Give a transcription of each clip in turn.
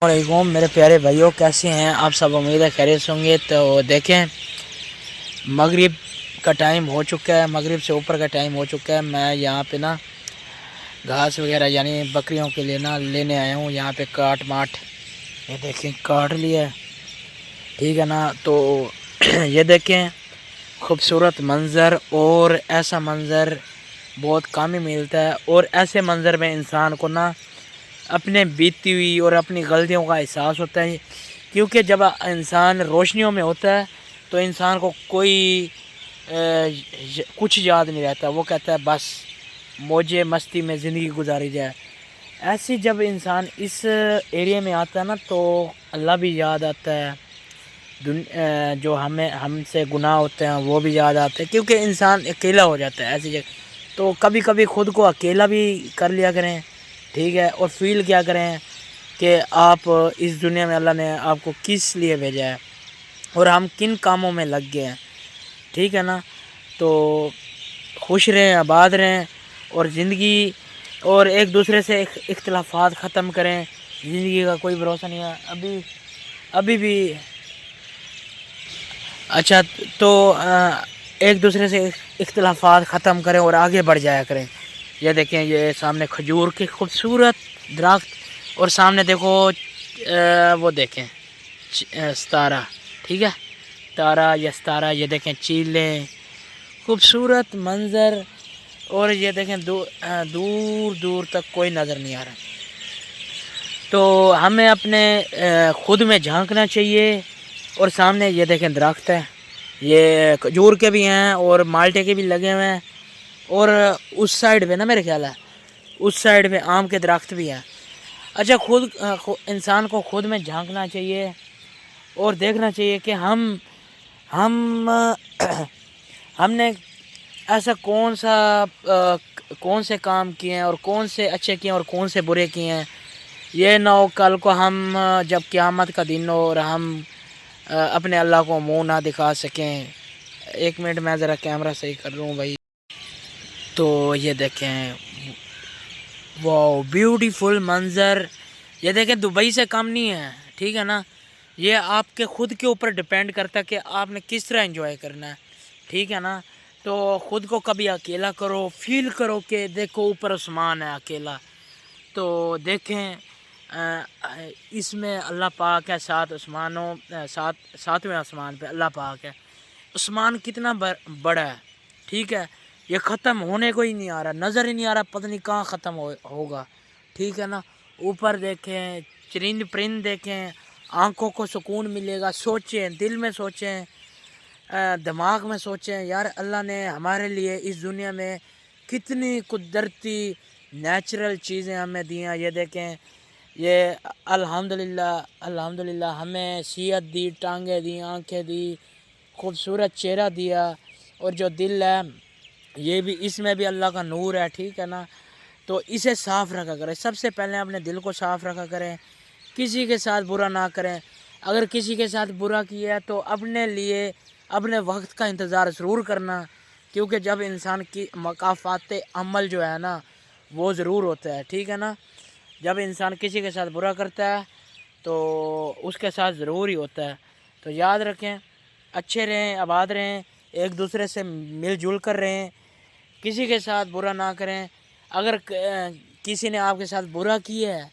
वालेकुम मेरे प्यारे भाइयों, कैसे हैं आप सब। उम्मीद है खैरियत से होंगे। तो देखें, मगरिब का टाइम हो चुका है, मगरिब से ऊपर का टाइम हो चुका है। मैं यहाँ पे ना घास वगैरह यानी बकरियों के लिए ना लेने आया हूँ। यहाँ पे काट माट ये देखें काट लिया है, ठीक है ना। तो ये देखें खूबसूरत मंज़र, और ऐसा मंज़र बहुत कम ही मिलता है। और ऐसे मंज़र में इंसान को ना अपने बीती हुई और अपनी गलतियों का एहसास होता है। क्योंकि जब इंसान रोशनियों में होता है तो इंसान को कोई कुछ याद नहीं रहता। वो कहता है बस मौजे मस्ती में ज़िंदगी गुजारी जाए। ऐसे जब इंसान इस एरिया में आता है ना तो अल्लाह भी याद आता है, जो हमसे गुनाह होते हैं वो भी याद आते हैं। क्योंकि इंसान अकेला हो जाता है ऐसी जगह। तो कभी कभी ख़ुद को अकेला भी कर लिया करें, ठीक है। और फील क्या करें कि आप इस दुनिया में अल्लाह ने आपको किस लिए भेजा है और हम किन कामों में लग गए हैं, ठीक है ना। तो खुश रहें, आबाद रहें, और ज़िंदगी और एक दूसरे से इख्तिलाफ़ात ख़त्म करें। ज़िंदगी का कोई भरोसा नहीं है अभी भी। अच्छा, तो एक दूसरे से इख्तिलाफ़ात ख़त्म करें और आगे बढ़ जाया करें। ये देखें, ये सामने खजूर के खूबसूरत दरख्त, और सामने देखो वो देखें सतारा, ठीक है, तारा या सतारा। ये देखें चीलें, खूबसूरत मंज़र। और ये देखें दूर दूर तक कोई नज़र नहीं आ रहा। तो हमें अपने ख़ुद में झांकना चाहिए। और सामने ये देखें दरख्त है, ये खजूर के भी हैं और माल्टे के भी लगे हुए हैं। और उस साइड पे ना मेरे ख्याल है उस साइड पे आम के दरख्त भी हैं। अच्छा, इंसान को खुद में झांकना चाहिए और देखना चाहिए कि हम हमने ऐसा कौन से काम किए हैं और कौन से अच्छे किए हैं और कौन से बुरे किए हैं। ये ना हो कल को हम जब क़यामत का दिन हो और हम अपने अल्लाह को मुंह ना दिखा सकें। एक मिनट, मैं ज़रा कैमरा सही कर लूँ भाई। तो ये देखें, वाह ब्यूटीफुल मंज़र। ये देखें दुबई से कम नहीं है, ठीक है ना। ये आपके ख़ुद के ऊपर डिपेंड करता है कि आपने किस तरह एंजॉय करना है, ठीक है ना। तो ख़ुद को कभी अकेला करो, फील करो कि देखो ऊपर आसमान है अकेला। तो देखें इसमें अल्लाह पाक है, सातवें आसमान पे अल्लाह पाक है। आसमान कितना बड़ा है, ठीक है। ये ख़त्म होने को ही नहीं आ रहा, नज़र ही नहीं आ रहा, पता नहीं कहाँ ख़त्म होगा, ठीक है ना। ऊपर देखें, चरिंद परिंद देखें, आँखों को सुकून मिलेगा। सोचें, दिल में सोचें, दिमाग में सोचें, यार अल्लाह ने हमारे लिए इस दुनिया में कितनी कुदरती नेचुरल चीज़ें हमें दी हैं। ये देखें, ये अल्हम्दुलिल्लाह हमें सेहत दी, टांगें दी, आँखें दी, खूबसूरत चेहरा दिया। और जो दिल है ये भी, इसमें भी अल्लाह का नूर है, ठीक है ना। तो इसे साफ़ रखा करें। सबसे पहले अपने दिल को साफ़ रखा करें, किसी के साथ बुरा ना करें। अगर किसी के साथ बुरा किया है तो अपने लिए अपने वक्त का इंतज़ार ज़रूर करना। क्योंकि जब इंसान की मकाफ़ात अमल जो है ना वो ज़रूर होता है, ठीक है ना। जब इंसान किसी के साथ बुरा करता है तो उसके साथ ज़रूर ही होता है। तो याद रखें, अच्छे रहें, आबाद रहें, एक दूसरे से मिलजुल कर रहें, किसी के साथ बुरा ना करें। अगर किसी ने आपके साथ बुरा किया है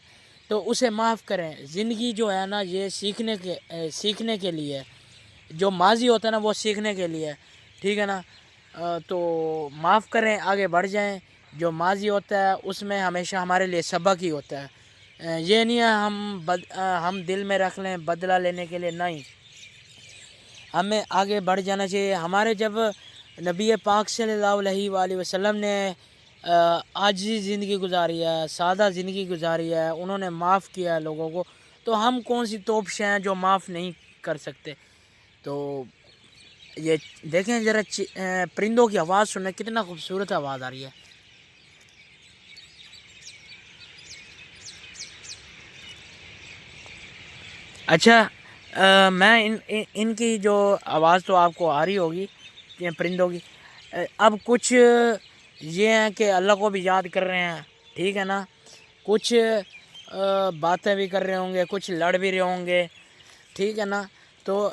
तो उसे माफ़ करें। ज़िंदगी जो है ना ये सीखने के लिए, जो माजी होता है ना वो सीखने के लिए, ठीक है ना। तो माफ़ करें, आगे बढ़ जाएं। जो माजी होता है उसमें हमेशा हमारे लिए सबक ही होता है। ये नहीं है हम दिल में रख लें बदला लेने के लिए, नहीं, हमें आगे बढ़ जाना चाहिए। हमारे जब नबी पाक सल्लल्लाहु अलैहि वसल्लम ने आजी ज़िंदगी गुजारी है, सादा ज़िंदगी गुजारी है, उन्होंने माफ़ किया है लोगों को, तो हम कौन सी तोपशे हैं जो माफ़ नहीं कर सकते। तो ये देखें ज़रा परिंदों की आवाज़ सुनने, कितना खूबसूरत आवाज़ आ रही है। अच्छा, मैं इनकी जो आवाज़ तो आपको आ रही होगी ये परिंदों की। अब कुछ ये हैं कि अल्लाह को भी याद कर रहे हैं, ठीक है ना। कुछ باتیں بھی کر رہے ہوں گے, کچھ لڑ بھی رہے ہوں گے, ٹھیک ہے نا. تو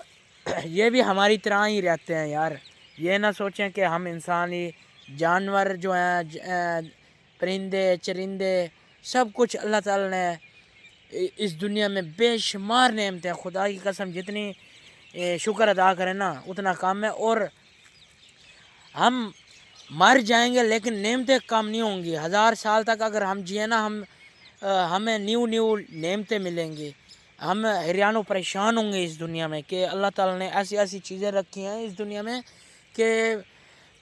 یہ بھی ہماری طرح ہی رہتے ہیں یار. یہ نہ سوچیں کہ ہم انسانی جانور جو ہیں, پرندے چرندے, سب کچھ اللہ تعالی نے اس دنیا میں بے شمار نعمتیں, خدا کی قسم جتنی شکر ادا کریں نا اتنا کم ہے. اور ہم مر جائیں گے لیکن نعمتیں کم نہیں ہوں گی. 1000 سال تک اگر ہم جئیں نا, ہمیں نیو نعمتیں ملیں گی. ہم حیران و پریشان ہوں گے اس دنیا میں کہ اللہ تعالی نے ایسی ایسی چیزیں رکھی ہیں اس دنیا میں کہ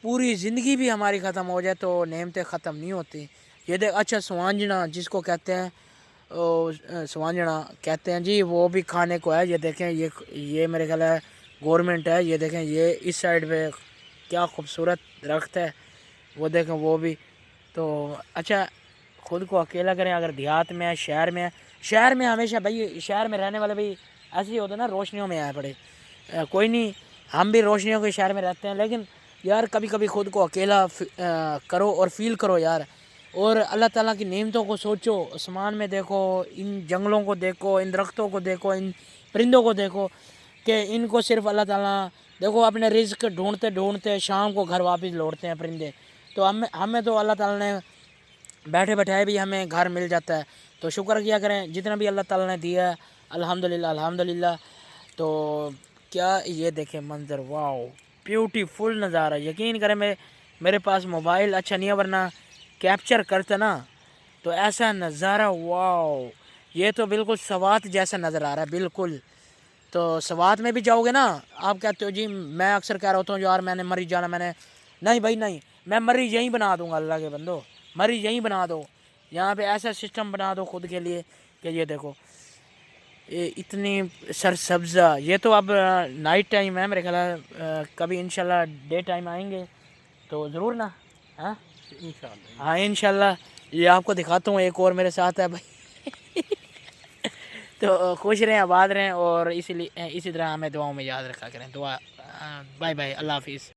پوری زندگی بھی ہماری ختم ہو جائے تو نعمتیں ختم نہیں ہوتی. یہ دیکھ, اچھا سوانجنا جس کو کہتے ہیں, سوانجنا کہتے ہیں جی, وہ بھی کھانے کو ہے. یہ دیکھیں, یہ میرے خیال ہے گورنمنٹ ہے. یہ دیکھیں, یہ اس سائڈ پہ کیا خوبصورت درخت ہے, وہ دیکھیں وہ بھی. تو اچھا خود کو اکیلا کریں اگر دیہات میں ہے, شہر میں ہے. شہر میں ہمیشہ بھائی, شہر میں رہنے والے بھی ایسے ہی ہوتے ہیں نا, روشنیوں میں آئے پڑے. کوئی نہیں, ہم بھی روشنیوں کے شہر میں رہتے ہیں, لیکن یار کبھی کبھی خود کو اکیلا کرو اور فیل کرو یار. اور اللہ تعالیٰ کی نعمتوں کو سوچو, آسمان میں دیکھو, ان جنگلوں کو دیکھو, ان درختوں کو دیکھو, ان پرندوں کو دیکھو کہ ان کو صرف اللہ تعالیٰ دیکھو اپنے رزق ڈھونڈتے ڈھونڈتے شام کو گھر واپس لوٹتے ہیں پرندے. تو ہمیں تو اللہ تعالیٰ نے بیٹھے بیٹھائے بھی ہمیں گھر مل جاتا ہے. تو شکر کیا کریں جتنا بھی اللہ تعالیٰ نے دیا ہے, الحمدللہ الحمدللہ. تو کیا یہ دیکھیں منظر, واو بیوٹیفل نظارہ. یقین کریں میرے پاس موبائل اچھا نہیں ہے, ورنہ کیپچر کرتے نا تو ایسا نظارہ, واو. یہ تو بالکل سوات جیسا نظر آ رہا ہے بالکل. تو سوات میں بھی جاؤ گے نا, آپ کہتے ہو جی, میں اکثر کہہ رہا ہوتا ہوں یار میں نے مری جانا, نہیں بھائی نہیں, میں مری یہیں بنا دوں گا. اللہ کے بندو, مری یہیں بنا دو. یہاں پہ ایسا سسٹم بنا دو خود کے لیے کہ یہ دیکھو اتنی سرسبزہ. یہ تو اب نائٹ ٹائم ہے میرے خیال ہے, کبھی انشاءاللہ ڈے ٹائم آئیں گے تو ضرور نا. ہاں انشاءاللہ, ہاں انشاءاللہ. یہ آپ کو دکھاتا ہوں, ایک اور میرے ساتھ ہے بھائی. تو خوش رہیں, آباد رہیں, اور اسی طرح ہمیں دعاؤں میں یاد رکھا کریں. دعا, بائے بائے, اللہ حافظ.